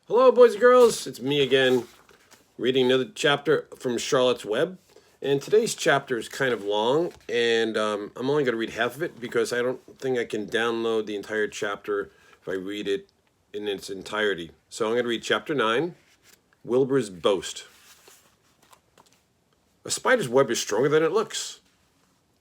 Hello, boys and girls. It's me again, reading another chapter from Charlotte's Web. And today's chapter is kind of long, and I'm only going to read half of it because I don't think I can download the entire chapter if I read it in its entirety. So I'm going to read chapter 9, Wilbur's Boast. A spider's web is stronger than it looks.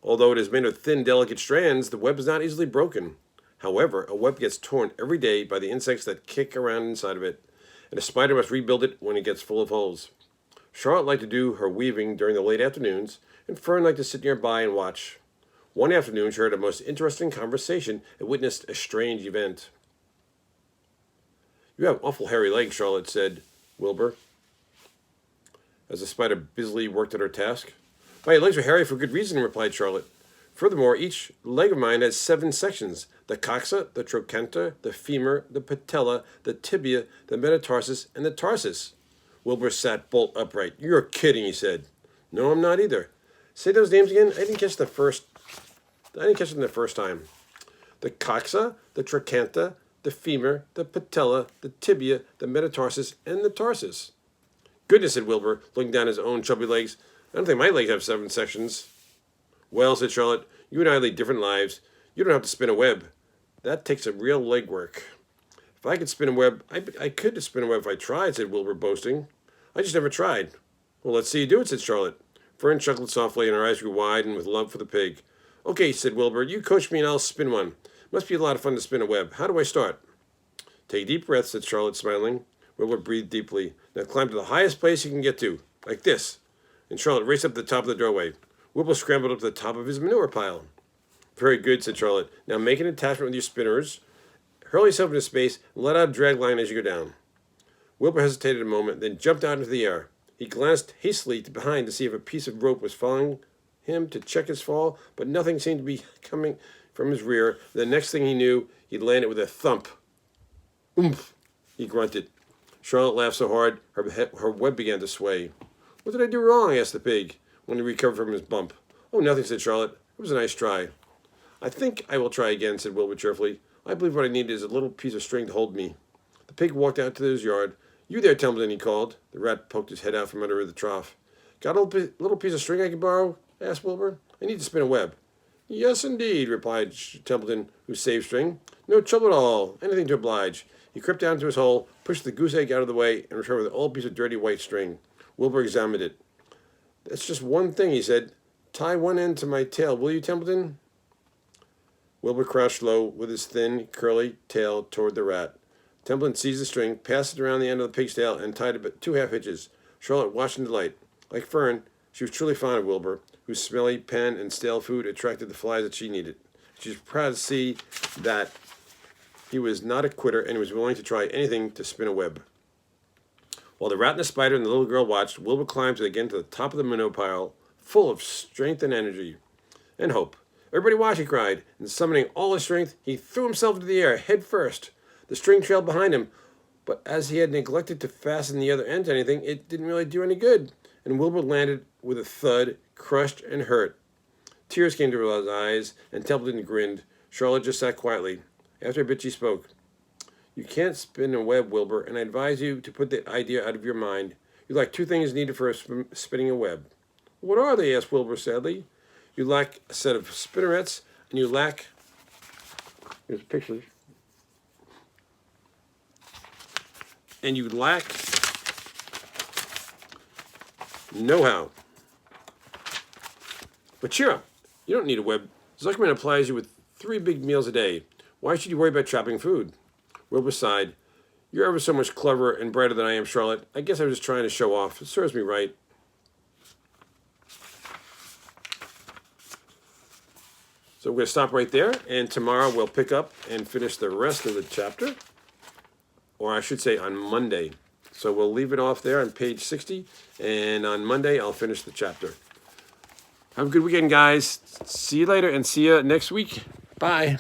Although it is made of thin, delicate strands, the web is not easily broken. However, a web gets torn every day by the insects that kick around inside of it, and a spider must rebuild it when it gets full of holes. Charlotte liked to do her weaving during the late afternoons, and Fern liked to sit nearby and watch. One afternoon, she heard a most interesting conversation and witnessed a strange event. "You have awful hairy legs," Charlotte said, Wilbur, as the spider busily worked at her task. "My legs are hairy for good reason," replied Charlotte. "Furthermore, each leg of mine has 7 sections: the coxa, the trochanter, the femur, the patella, the tibia, the metatarsus, and the tarsus." Wilbur sat bolt upright. "You're kidding," he said. "No, I'm not either. Say those names again. I didn't catch them the first time." "The coxa, the trochanter, the femur, the patella, the tibia, the metatarsus, and the tarsus." "Goodness," said Wilbur, looking down at his own chubby legs. "I don't think my legs have 7 sections." "Well," said Charlotte, "you and I lead different lives. You don't have to spin a web. That takes a real leg work." "If I could spin a web, I could spin a web if I tried," said Wilbur, boasting. "I just never tried." "Well, let's see you do it," said Charlotte. Fern chuckled softly, and her eyes grew wide and with love for the pig. "Okay," said Wilbur, "you coach me and I'll spin one. Must be a lot of fun to spin a web. How do I start?" "Take a deep breath," said Charlotte, smiling. Wilbur breathed deeply. "Now climb to the highest place you can get to, like this." And Charlotte raced up to the top of the doorway. Wilbur scrambled up to the top of his manure pile. "Very good," said Charlotte. "Now make an attachment with your spinners. Hurl yourself into space and let out a drag line as you go down." Wilbur hesitated a moment, then jumped out into the air. He glanced hastily behind to see if a piece of rope was following him to check his fall, but nothing seemed to be coming from his rear. The next thing he knew, he landed with a thump. "Oomph," he grunted. Charlotte laughed so hard, her web began to sway. "What did I do wrong?" asked the pig, when he recovered from his bump. "Oh, nothing," said Charlotte. "It was a nice try." "I think I will try again," said Wilbur cheerfully. "I believe what I need is a little piece of string to hold me." The pig walked out to his yard. "You there, Templeton," he called. The rat poked his head out from under the trough. "Got a little piece of string I can borrow?" asked Wilbur. "I need to spin a web." "Yes, indeed," replied Templeton, who saved string. "No trouble at all. Anything to oblige." He crept down to his hole, pushed the goose egg out of the way, and returned with an old piece of dirty white string. Wilbur examined it. "That's just one thing," he said. "Tie one end to my tail, will you, Templeton?" Wilbur crouched low with his thin, curly tail toward the rat. Templeton seized the string, passed it around the end of the pig's tail, and tied it 2 half hitches. Charlotte watched in delight. Like Fern, she was truly fond of Wilbur, whose smelly pen and stale food attracted the flies that she needed. She was proud to see that he was not a quitter and was willing to try anything to spin a web. While the rat and the spider and the little girl watched, Wilbur climbed again to the top of the manure pile, full of strength and energy and hope. "Everybody watch," he cried, and summoning all his strength, he threw himself into the air, head first. The string trailed behind him, but as he had neglected to fasten the other end to anything, it didn't really do any good, and Wilbur landed with a thud, crushed and hurt. Tears came to his eyes, and Templeton grinned. Charlotte just sat quietly. After a bit, she spoke. "You can't spin a web, Wilbur, and I advise you to put the idea out of your mind. You lack 2 things needed for spinning a web." "What are they?" asked Wilbur sadly. "You lack a set of spinnerets, and you lack..." Here's pictures. "And you lack know-how. But cheer up. You don't need a web. Zuckerman applies you with 3 big meals a day. Why should you worry about chopping food?" Wilbur sighed. "You're ever so much cleverer and brighter than I am, Charlotte. I guess I was just trying to show off. It serves me right." So we're going to stop right there, and tomorrow we'll pick up and finish the rest of the chapter, or I should say on Monday. So we'll leave it off there on page 60, and on Monday I'll finish the chapter. Have a good weekend, guys. See you later, and see you next week. Bye.